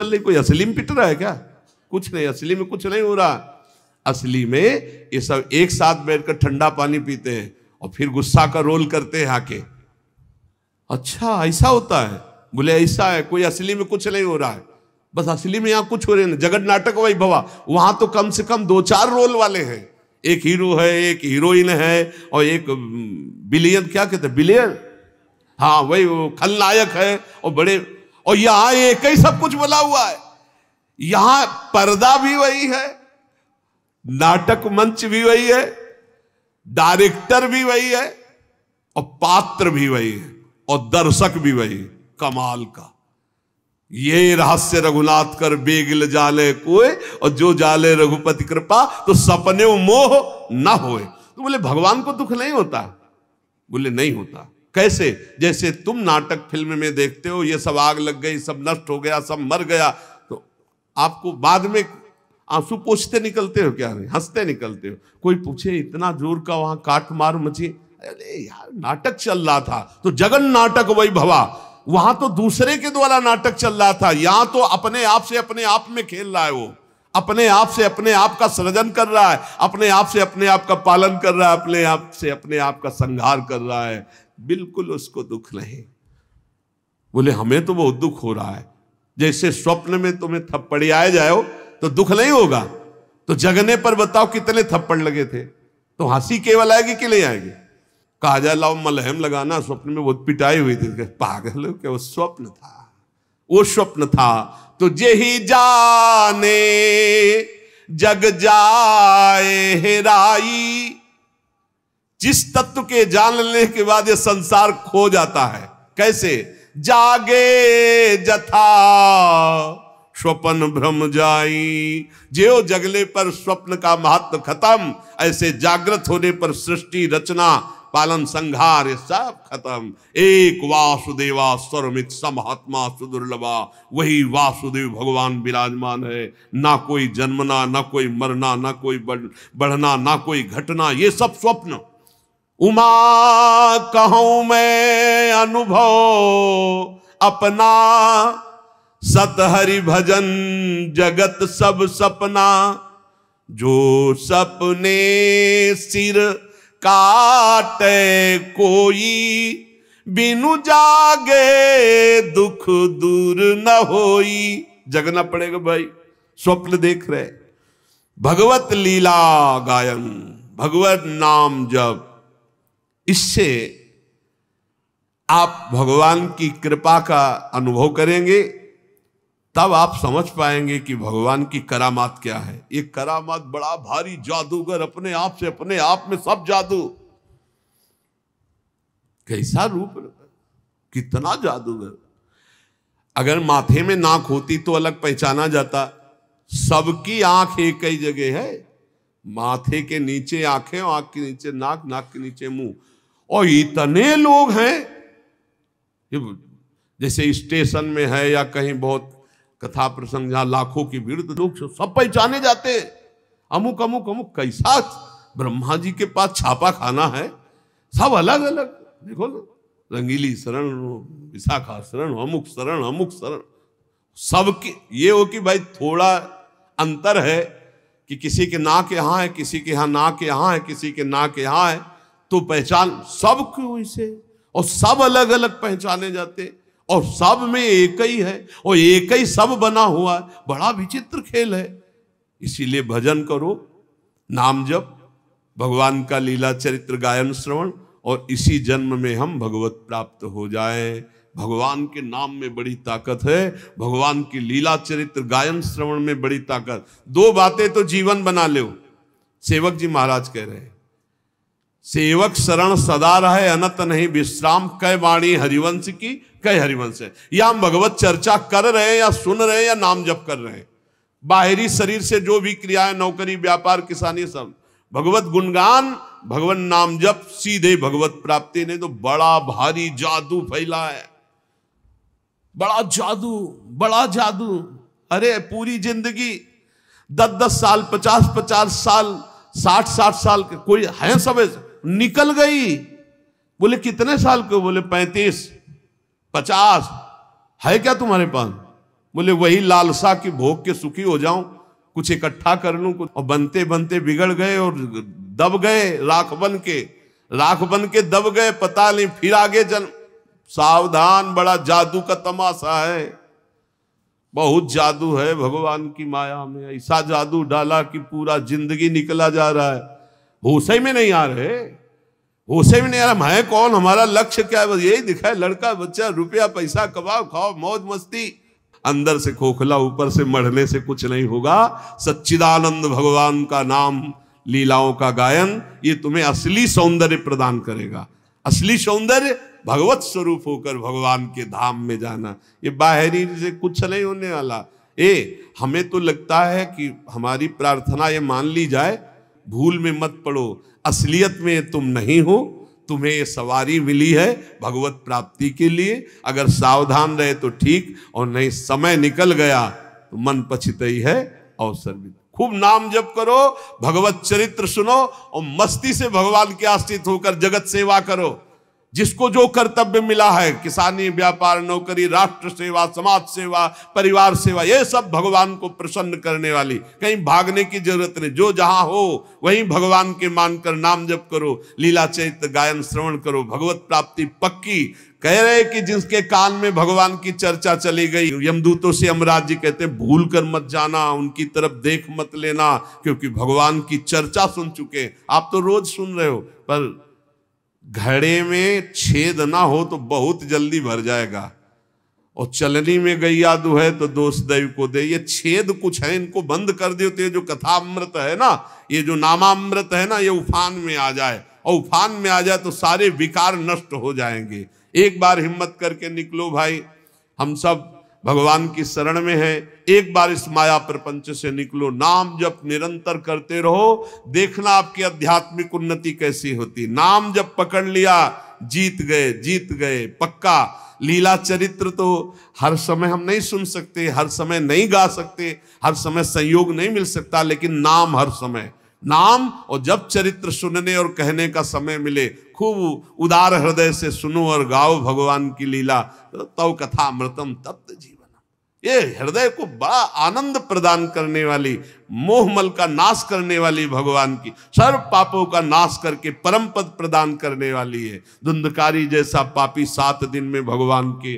चल रही, कोई असली में पिट रहा है क्या? कुछ नहीं, असली में कुछ नहीं हो रहा। असली में ये सब एक साथ बैठकर ठंडा पानी पीते हैं और फिर गुस्सा का रोल करते हैं आके। अच्छा ऐसा होता है? बोले ऐसा है, कोई असली में कुछ नहीं हो रहा है, बस असली में यहाँ कुछ हो रहे हैं। जगत नाटक वही भवा, वहां तो कम से कम 2-4 रोल वाले हैं, एक हीरो है, एक हीरोइन है और एक बिलियन, क्या कहते हैं बिलियन, हाँ वही वो खलनायक है और बड़े, और यहां एक ही सब कुछ बोला हुआ है। यहां पर्दा भी वही है, नाटक मंच भी वही है, डायरेक्टर भी वही है और पात्र भी वही है और दर्शक भी वही है। कमाल का ये रहस्य रघुनाथ कर बेगिल जाले कोई, और जो जाले रघुपति कृपा तो सपने मोह ना होए। तो बोले भगवान को दुख नहीं होता? बोले नहीं होता। कैसे? जैसे तुम नाटक फिल्म में देखते हो, ये सब आग लग गई, सब नष्ट हो गया, सब मर गया, तो आपको बाद में आंसू पोंछते निकलते हो क्या? नहीं, हंसते निकलते हो। कोई पूछे इतना जोर का वहां काट मार मची, अरे यार नाटक चल रहा था, तो जगन नाटक वही भवा, वहां तो दूसरे के द्वारा नाटक चल रहा था, यहां तो अपने आप से अपने आप में खेल रहा है। वो अपने आप से अपने आप का सृजन कर रहा है, अपने आप से अपने आप का पालन कर रहा है, अपने आप से अपने आप का संहार कर रहा है। बिल्कुल उसको दुख नहीं। बोले हमें तो बहुत दुख हो रहा है। जैसे स्वप्न में तुम्हें थप्पड़ियाए जाओ तो दुख नहीं होगा, तो जगने पर बताओ कितने थप्पड़ लगे थे, तो हंसी केवल आएगी कि नहीं आएगी? कहा जाए लाओ मलहम लगाना, स्वप्न में बहुत पिटाई हुई थी। पागल हो क्या, वो स्वप्न था, वो स्वप्न था। तो जे ही जाने जग जाए हेराई, जिस तत्व के जान लेने के बाद ये संसार खो जाता है। कैसे? जागे जथा स्वप्न भ्रम जाई, जो जगले पर स्वप्न का महत्व खत्म, ऐसे जागृत होने पर सृष्टि रचना पालन संहार ये सब खत्म। एक वासुदेवा सर्वमित समहात्मा सुदुर्लभा, वही वासुदेव भगवान विराजमान है। ना कोई जन्मना, ना कोई मरना, ना कोई बढ़ना, ना कोई घटना, ये सब स्वप्न। उमा कहूं मैं अनुभव अपना, सत हरि भजन जगत सब सपना, जो सपने सिर काटे कोई, बिनु जागे दुख दूर न होई। जगना पड़ेगा भाई, स्वप्न देख रहे, भगवत लीला गायन, भगवत नाम जप, इससे आप भगवान की कृपा का अनुभव करेंगे, तब आप समझ पाएंगे कि भगवान की करामात क्या है। ये करामात बड़ा भारी जादूगर, अपने आप से अपने आप में सब जादू, कैसा रूप, कितना जादूगर। अगर माथे में नाक होती तो अलग पहचाना जाता, सबकी आंख एक ही जगह है, माथे के नीचे आंखें, आंख के नीचे नाक, नाक के नीचे मुंह, और इतने लोग हैं। जैसे स्टेशन में है या कहीं बहुत कथा प्रसंग जहां लाखों की भीड़, तो लोग सब पहचाने जाते हैं, अमुक अमुक अमुक। कैसा ब्रह्मा जी के पास छापा खाना है, सब अलग अलग। देखो ना, रंगीली शरण, विशाखा शरण, अमुक शरण, अमुक शरण, सबके ये हो कि भाई थोड़ा अंतर है कि किसी के नाक यहाँ है, किसी के यहाँ नाक यहाँ है, किसी के नाक यहाँ है, तो पहचान सबकी वैसे, और सब अलग अलग पहचाने जाते, और सब में एक ही है और एक ही सब बना हुआ है। बड़ा विचित्र खेल है। इसीलिए भजन करो, नाम जप, भगवान का लीला चरित्र गायन श्रवण, और इसी जन्म में हम भगवत प्राप्त हो जाएं। भगवान के नाम में बड़ी ताकत है, भगवान की लीला चरित्र गायन श्रवण में बड़ी ताकत। 2 बातें तो जीवन बना लो। सेवक जी महाराज कह रहे हैं, सेवक शरण सदा रहे, अनत नहीं विश्राम, कै वाणी हरिवंश की, कै हरिवंश है। या हम भगवत चर्चा कर रहे हैं या सुन रहे हैं या नाम जप कर रहे हैं, बाहरी शरीर से जो भी क्रियाएं, नौकरी, व्यापार, किसानी, सब भगवत गुणगान, भगवत नाम जप, सीधे भगवत प्राप्ति। नहीं तो बड़ा भारी जादू फैला है, बड़ा जादू, बड़ा जादू। अरे पूरी जिंदगी 10-10 साल, 50-50 साल, 60-60 साल के कोई है, सब निकल गई। बोले कितने साल के? बोले 35-50 है क्या तुम्हारे पास? बोले वही लालसा की भोग के सुखी हो जाऊं, कुछ इकट्ठा कर लूं कुछ, और बनते बनते बिगड़ गए और दब गए, राख बन के दब गए, पता नहीं फिर आगे जन्म। सावधान, बड़ा जादू का तमाशा है, बहुत जादू है भगवान की माया में। ऐसा जादू डाला कि पूरा जिंदगी निकला जा रहा है, होश में नहीं आ रहे, होश में नहीं आ रहा मैं कौन, हमारा लक्ष्य क्या है, बस यही दिखा है, लड़का बच्चा, रुपया पैसा, कमाओ खाओ मौज मस्ती। अंदर से खोखला, ऊपर से मढ़ने से कुछ नहीं होगा। सच्चिदानंद भगवान का नाम, लीलाओं का गायन, ये तुम्हें असली सौंदर्य प्रदान करेगा। असली सौंदर्य भगवत स्वरूप होकर भगवान के धाम में जाना, ये बाहरी से कुछ नहीं होने वाला। हमें तो लगता है कि हमारी प्रार्थना ये मान ली जाए, भूल में मत पड़ो, असलियत में तुम नहीं हो, तुम्हें ये सवारी मिली है भगवत प्राप्ति के लिए। अगर सावधान रहे तो ठीक, और नहीं समय निकल गया तो मन पछितई है अवसर भी। खूब नाम जप करो, भगवत चरित्र सुनो, और मस्ती से भगवान के आश्रित होकर जगत सेवा करो। जिसको जो कर्तव्य मिला है, किसानी, व्यापार, नौकरी, राष्ट्र सेवा, समाज सेवा, परिवार सेवा, ये सब भगवान को प्रसन्न करने वाली, कहीं भागने की जरूरत नहीं। जो जहां हो वहीं भगवान के मानकर नाम जप करो, लीला चरित्र गायन श्रवण करो, भगवत प्राप्ति पक्की। कह रहे कि जिसके कान में भगवान की चर्चा चली गई, यमदूतों से यमराज जी कहते हैं भूल कर मत जाना, उनकी तरफ देख मत लेना, क्योंकि भगवान की चर्चा सुन चुके। आप तो रोज सुन रहे हो, पर घड़े में छेद ना हो तो बहुत जल्दी भर जाएगा, और चलनी में गैया दुहे तो दोष दैव को दे। ये छेद कुछ है, इनको बंद कर दो तो ये जो कथामृत है ना, ये जो नामामृत है ना, ये उफान में आ जाए, और उफान में आ जाए तो सारे विकार नष्ट हो जाएंगे। एक बार हिम्मत करके निकलो भाई, हम सब भगवान की शरण में है, एक बार इस माया प्रपंच से निकलो, नाम जप निरंतर करते रहो, देखना आपकी आध्यात्मिक उन्नति कैसी होती। नाम जप पकड़ लिया, जीत गए पक्का। लीला चरित्र तो हर समय हम नहीं सुन सकते, हर समय नहीं गा सकते, हर समय संयोग नहीं मिल सकता, लेकिन नाम हर समय, नाम, और जब चरित्र सुनने और कहने का समय मिले, खूब उदार हृदय से सुनो और गाओ भगवान की लीला। तव कथा अमृतम तप्त जीवनम, ये हृदय को बड़ा आनंद प्रदान करने वाली, मोहमल का नाश करने वाली, भगवान की सर्व पापों का नाश करके परम पद प्रदान करने वाली है। धुंधकारी जैसा पापी 7 दिन में भगवान के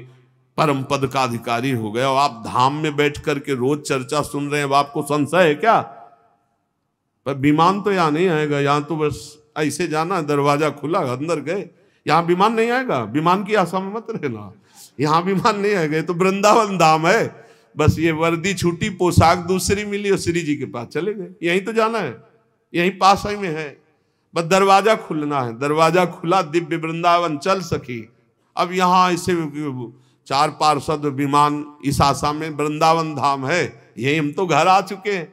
परम पद का अधिकारी हो गया, और आप धाम में बैठ करके रोज चर्चा सुन रहे हैं। अब आपको संशय है क्या? पर विमान तो यहाँ नहीं आएगा, यहाँ तो बस ऐसे जाना, दरवाजा खुला, अंदर गए, यहाँ विमान नहीं आएगा। विमान की आशा में मत रहना, यहाँ विमान नहीं आएगा। तो वृंदावन धाम है, बस ये वर्दी छूटी, पोशाक दूसरी मिली और श्री जी के पास चले गए। यहीं तो जाना है, यहीं पास ही में है, बस दरवाजा खुलना है। दरवाजा खुला, दिव्य वृंदावन चल सकी। अब यहाँ ऐसे 4 पार्षद विमान इस आशा में, वृंदावन धाम है, यही हम तो घर आ चुके हैं।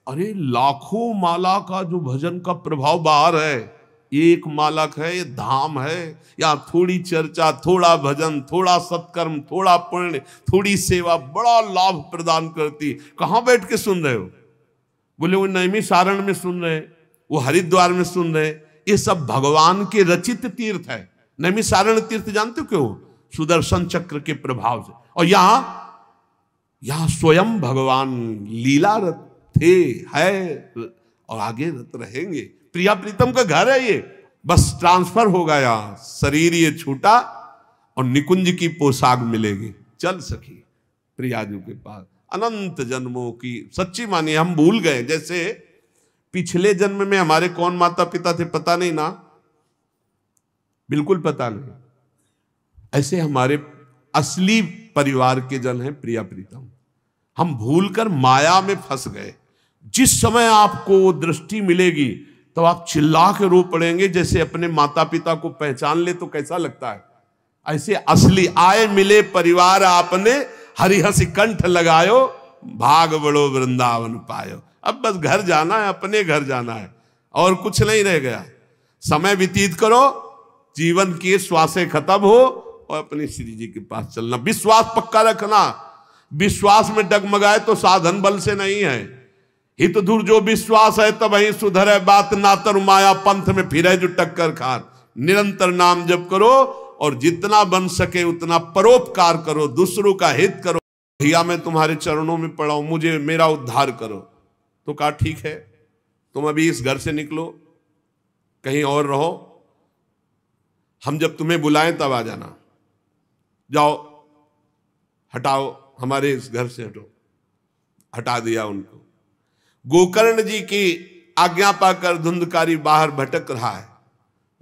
अरे लाखों माला का जो भजन का प्रभाव बाहर है, एक मालक है, ये धाम है। यहाँ थोड़ी चर्चा, थोड़ा भजन, थोड़ा सत्कर्म, थोड़ा पुण्य, थोड़ी सेवा बड़ा लाभ प्रदान करती। कहाँ बैठ के सुन रहे हो? बोले वो नैमिषारण्य में सुन रहे, वो हरिद्वार में सुन रहे। ये सब भगवान के रचित तीर्थ है। नैमिषारण्य तीर्थ जानते हो क्यों? सुदर्शन चक्र के प्रभाव से। और यहाँ स्वयं भगवान लीलारत थे, है, और आगे रत रहेंगे। प्रिया प्रीतम का घर है ये, बस ट्रांसफर होगा, यहाँ शरीर ये छूटा और निकुंज की पोशाक मिलेगी, चल सकी प्रियाजू के पास। अनंत जन्मों की सच्ची मानिए, हम भूल गए। जैसे पिछले जन्म में हमारे कौन माता पिता थे पता नहीं ना, बिल्कुल पता नहीं। ऐसे हमारे असली परिवार के जन हैं प्रिया प्रीतम। हम भूलकर माया में फंस गए। जिस समय आपको वो दृष्टि मिलेगी तो आप चिल्ला के रो पड़ेंगे। जैसे अपने माता पिता को पहचान ले तो कैसा लगता है, ऐसे असली आए मिले परिवार आपने, हरिहंसी कंठ लगायो, भाग बड़ो वृंदावन पायो। अब बस घर जाना है, अपने घर जाना है, और कुछ नहीं रह गया। समय व्यतीत करो, जीवन की श्वासें खत्म हो, और अपने श्री जी के पास चलना। विश्वास पक्का रखना, विश्वास में डगमगाए तो साधन बल से नहीं है। हित दूर जो विश्वास है तब ही सुधरे बात, ना तर माया पंथ में फिरे जो टक्कर खार। निरंतर नाम जप करो, और जितना बन सके उतना परोपकार करो, दूसरों का हित करो। भैया मैं तुम्हारे चरणों में पड़ा हूं, मुझे मेरा उद्धार करो। तो कहा ठीक है, तुम अभी इस घर से निकलो, कहीं और रहो, हम जब तुम्हें बुलाएं तब आ जाना। जाओ, हटाओ, हमारे इस घर से हटो। हटा दिया उनको। गोकर्ण जी की आज्ञा पाकर धुंधकारी बाहर भटक रहा है।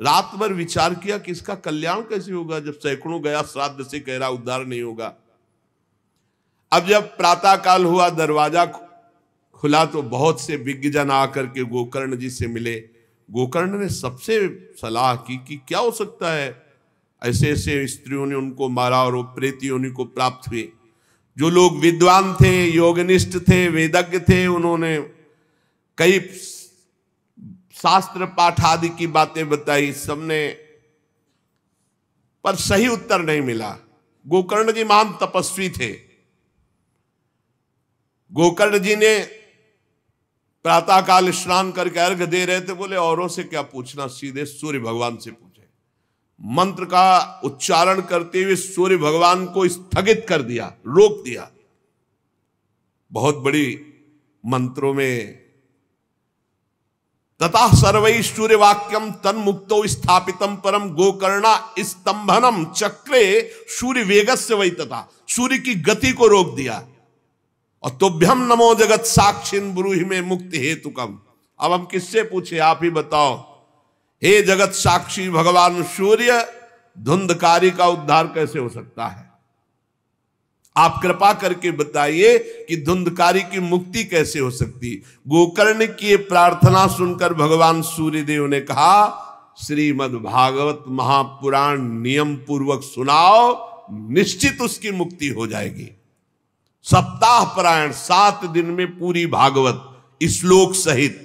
रात भर विचार किया कि इसका कल्याण कैसे होगा, जब सैकड़ों गया श्राद्ध से कह रहा उद्धार नहीं होगा। अब जब प्रातः काल हुआ, दरवाजा खुला तो बहुत से विज्ञजन आकर के गोकर्ण जी से मिले। गोकर्ण ने सबसे सलाह की कि क्या हो सकता है, ऐसे ऐसे स्त्रियों ने उनको मारा और वो प्रेत योनि को प्राप्त हुए। जो लोग विद्वान थे, योगनिष्ठ थे, वेदज्ञ थे, उन्होंने कई शास्त्र पाठ आदि की बातें बताई सबने, पर सही उत्तर नहीं मिला। गोकर्ण जी महान तपस्वी थे। गोकर्ण जी ने प्रातःकाल स्नान करके अर्घ दे रहे थे, बोले औरों से क्या पूछना, सीधे सूर्य भगवान से पूछे। मंत्र का उच्चारण करते हुए सूर्य भगवान को स्थगित कर दिया, रोक दिया। बहुत बड़ी मंत्रों में तथा सर्वै सूर्य वाक्यम तन्मुक्तो स्थापितम परम गोकर्णा स्तंभनम चक्रे सूर्य वेगस्य वै, तथा सूर्य की गति को रोक दिया। और तुभ्यम नमो जगत साक्षिन ब्रूहि में मुक्ति हेतुकम। अब हम किससे पूछे, आप ही बताओ। हे जगत साक्षी भगवान सूर्य, धुंधकारी का उद्धार कैसे हो सकता है? आप कृपा करके बताइए कि धुंधकारी की मुक्ति कैसे हो सकती। गोकर्ण की प्रार्थना सुनकर भगवान सूर्यदेव ने कहा, श्रीमद् भागवत महापुराण नियम पूर्वक सुनाओ, निश्चित उसकी मुक्ति हो जाएगी। सप्ताह पारायण 7 दिन में पूरी भागवत श्लोक सहित।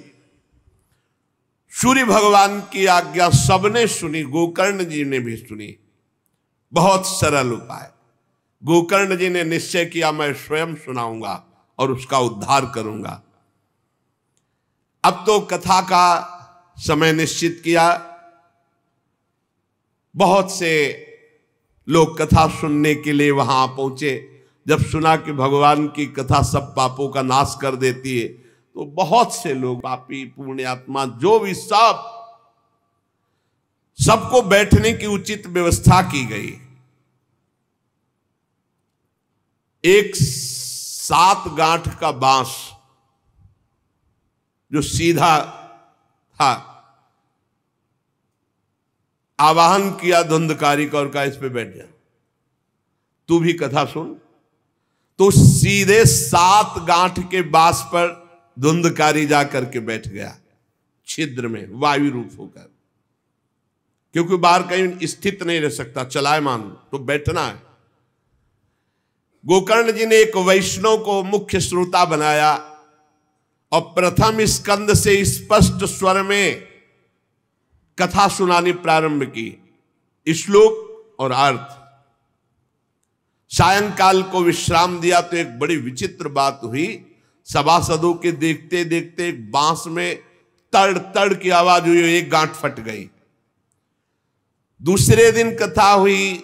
सूर्य भगवान की आज्ञा सबने सुनी, गोकर्ण जी ने भी सुनी। बहुत सरल उपाय। गोकर्ण जी ने निश्चय किया, मैं स्वयं सुनाऊंगा और उसका उद्धार करूंगा। अब तो कथा का समय निश्चित किया। बहुत से लोग कथा सुनने के लिए वहां पहुंचे। जब सुना कि भगवान की कथा सब पापों का नाश कर देती है, तो बहुत से लोग, पापी पुण्यात्मा जो भी, सबको बैठने की उचित व्यवस्था की गई। एक 7 गांठ का बांस जो सीधा था, आवाहन किया धुंधकारी का और कहा इस पे बैठ जा, तू भी कथा सुन। तो सीधे 7 गांठ के बांस पर धुंधकारी जाकर के बैठ गया, छिद्र में वायु रूप होकर, क्योंकि बाहर कहीं स्थित नहीं रह सकता, चलायमान, तो बैठना है। गोकर्ण जी ने एक वैष्णव को मुख्य श्रोता बनाया और प्रथम स्कंद से स्पष्ट स्वर में कथा सुनानी प्रारंभ की, श्लोक और अर्थ। सायंकाल को विश्राम दिया तो एक बड़ी विचित्र बात हुई। सभासदों के देखते देखते एक बांस में तड़ तड़ की आवाज हुई, एक गांठ फट गई। दूसरे दिन कथा हुई,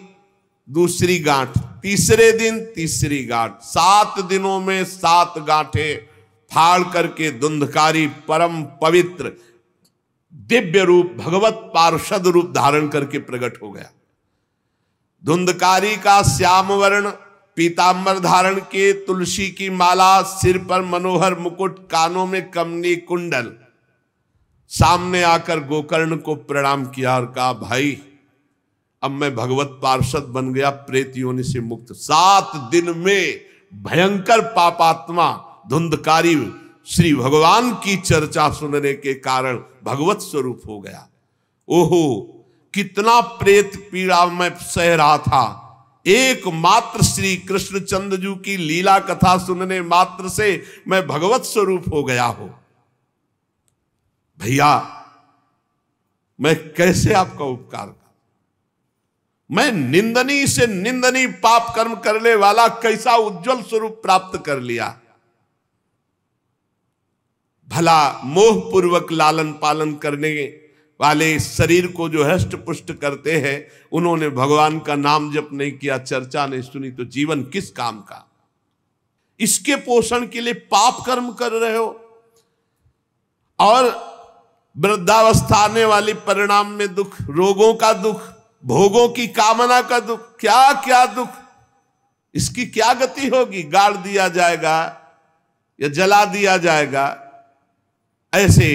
दूसरी गांठ, तीसरे दिन तीसरी गांठ। 7 दिनों में 7 गांठें फाड़ करके धुंधकारी परम पवित्र दिव्य रूप, भगवत पार्षद रूप धारण करके प्रकट हो गया। धुंधकारी का श्याम वर्ण पीतांबर धारण के, तुलसी की माला, सिर पर मनोहर मुकुट, कानों में कमनी कुंडल, सामने आकर गोकर्ण को प्रणाम किया और कहा, भाई अब मैं भगवत पार्षद बन गया, प्रेत योनि से मुक्त। 7 दिन में भयंकर पापात्मा धुंधकारी श्री भगवान की चर्चा सुनने के कारण भगवत स्वरूप हो गया। ओहो, कितना प्रेत पीड़ा मैं सह रहा था, एकमात्र श्री कृष्णचंद्र जी की लीला कथा सुनने मात्र से मैं भगवत स्वरूप हो गया हूं। भैया मैं कैसे आपका उपकार करूं? मैं निंदनीय से निंदनीय पाप कर्म करने वाला कैसा उज्जवल स्वरूप प्राप्त कर लिया। भला मोह पूर्वक लालन पालन करने वाले शरीर को जो हष्ट पुष्ट करते हैं, उन्होंने भगवान का नाम जप नहीं किया, चर्चा नहीं सुनी, तो जीवन किस काम का? इसके पोषण के लिए पाप कर्म कर रहे हो, और वृद्धावस्था आने वाली परिणाम में दुख, रोगों का दुख, भोगों की कामना का दुख, क्या क्या दुख, इसकी क्या गति होगी? गाड़ दिया जाएगा या जला दिया जाएगा। ऐसे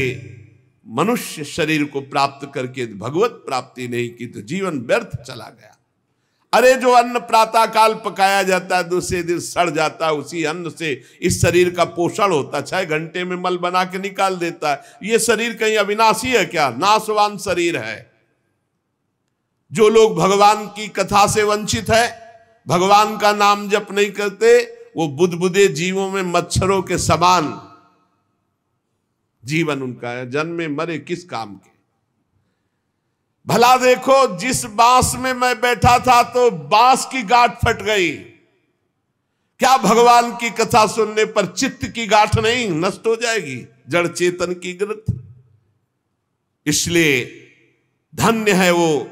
मनुष्य शरीर को प्राप्त करके भगवत प्राप्ति नहीं की तो जीवन व्यर्थ चला गया। अरे जो अन्न प्रातः काल पकाया जाता है, दूसरे दिन सड़ जाता है, उसी अन्न से इस शरीर का पोषण होता है, 6 घंटे में मल बना के निकाल देता है। ये शरीर कहीं अविनाशी है क्या? नाशवान शरीर है। जो लोग भगवान की कथा से वंचित है, भगवान का नाम जप नहीं करते, वो बुदबुदे जीवों में मच्छरों के समान जीवन उनका है। जन्मे मरे किस काम के? भला देखो, जिस बांस में मैं बैठा था तो बांस की गांठ फट गई, क्या भगवान की कथा सुनने पर चित्त की गांठ नहीं नष्ट हो जाएगी? जड़ चेतन की ग्रंथ। इसलिए धन्य है वो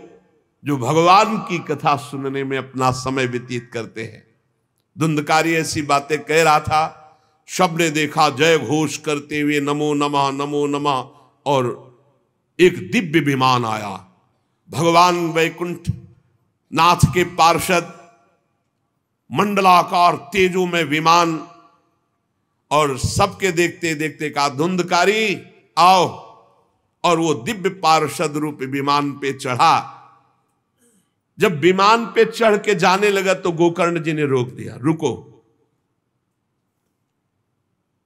जो भगवान की कथा सुनने में अपना समय व्यतीत करते हैं। धुंधकारी ऐसी बातें कह रहा था, सबने देखा जय घोष करते हुए नमो नमः नमो नमः, और एक दिव्य विमान आया। भगवान वैकुंठ नाथ के पार्षद, मंडलाकार तेजो में विमान, और सबके देखते देखते कहा धुंधकारी आओ, और वो दिव्य पार्षद रूप विमान पे चढ़ा। जब विमान पे चढ़ के जाने लगा तो गोकर्ण जी ने रोक दिया, रुको,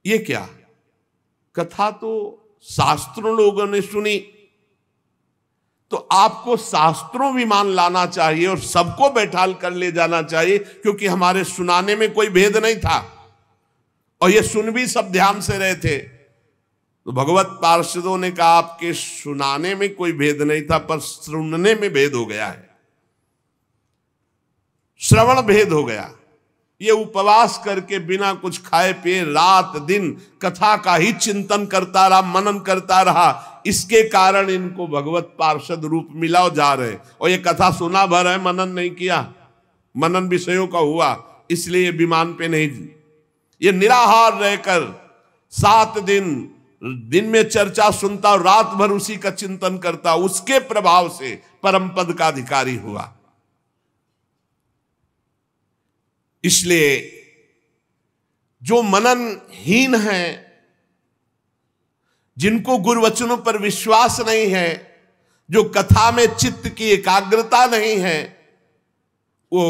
ये क्या? कथा तो शास्त्रों लोगों ने सुनी, तो आपको शास्त्रों विमान लाना चाहिए और सबको बैठाल कर ले जाना चाहिए, क्योंकि हमारे सुनाने में कोई भेद नहीं था और ये सुन भी सब ध्यान से रहे थे। तो भगवत पार्षदों ने कहा आपके सुनाने में कोई भेद नहीं था, पर सुनने में भेद हो गया है, श्रवण भेद हो गया। ये उपवास करके बिना कुछ खाए पिए रात दिन कथा का ही चिंतन करता रहा, मनन करता रहा, इसके कारण इनको भगवत पार्षद रूप मिला जा रहे। और ये कथा सुना भर है, मनन नहीं किया, मनन विषयों का हुआ, इसलिए विमान पे नहीं। ये निराहार रहकर 7 दिन में चर्चा सुनता और रात भर उसी का चिंतन करता, उसके प्रभाव से परम पद का अधिकारी हुआ। इसलिए जो मननहीन है, जिनको गुरुवचनों पर विश्वास नहीं है, जो कथा में चित्त की एकाग्रता नहीं है, वो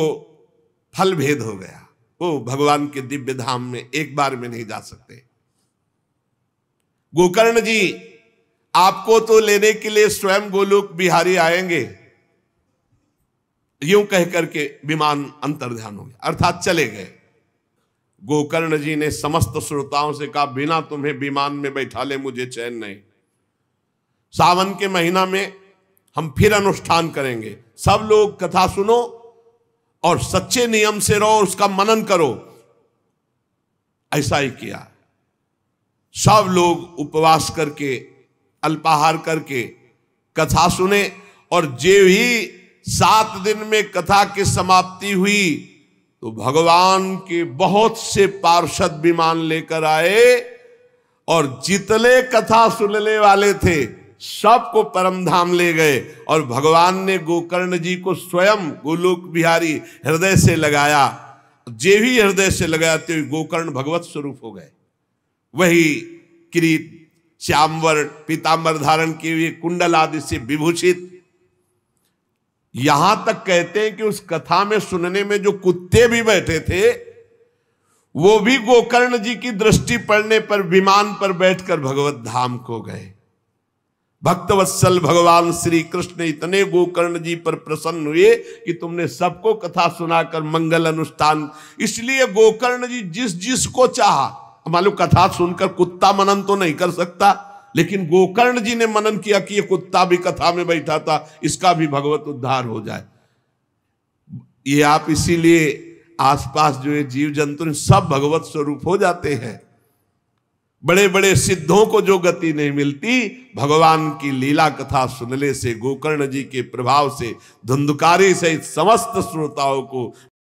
फल भेद हो गया। वो भगवान के दिव्य धाम में एक बार में नहीं जा सकते। गोकर्ण जी आपको तो लेने के लिए स्वयं गोलोक बिहारी आएंगे, यूं कह करके विमान अंतर्ध्यान हो गया, अर्थात चले गए। गोकर्ण जी ने समस्त श्रोताओं से कहा बिना तुम्हें विमान में बैठा ले मुझे चैन नहीं। सावन के महीना में हम फिर अनुष्ठान करेंगे, सब लोग कथा सुनो और सच्चे नियम से रहो, उसका मनन करो। ऐसा ही किया, सब लोग उपवास करके अल्पाहार करके कथा सुने, और जे ही 7 दिन में कथा की समाप्ति हुई तो भगवान के बहुत से पार्षद विमान लेकर आए, और जितने कथा सुनने वाले थे सबको परम धाम ले गए। और भगवान ने गोकर्ण जी को स्वयं गोलोक बिहारी हृदय से लगाया। जे भी हृदय से लगाते हुए गोकर्ण भगवत स्वरूप हो गए। वही किरीट श्यामवर पीतांबर धारण किए हुए, कुंडल आदि से विभूषित। यहां तक कहते हैं कि उस कथा में सुनने में जो कुत्ते भी बैठे थे, वो भी गोकर्ण जी की दृष्टि पड़ने पर विमान पर बैठकर भगवत धाम को गए। भक्तवत्सल भगवान श्री कृष्ण इतने गोकर्ण जी पर प्रसन्न हुए कि तुमने सबको कथा सुनाकर मंगल अनुष्ठान। इसलिए गोकर्ण जी जिस जिसको चाहा, मालूम कथा सुनकर कुत्ता मनन तो नहीं कर सकता, लेकिन गोकर्ण जी ने मनन किया कि ये कुत्ता भी कथा में बैठा था, इसका भी भगवत उद्धार हो जाए। ये आप इसीलिए आसपास जो है जीव जंतु सब भगवत स्वरूप हो जाते हैं। बड़े बड़े सिद्धों को जो गति नहीं मिलती, भगवान की लीला कथा सुनने से, गोकर्ण जी के प्रभाव से धुंधकारी सहित समस्त श्रोताओं को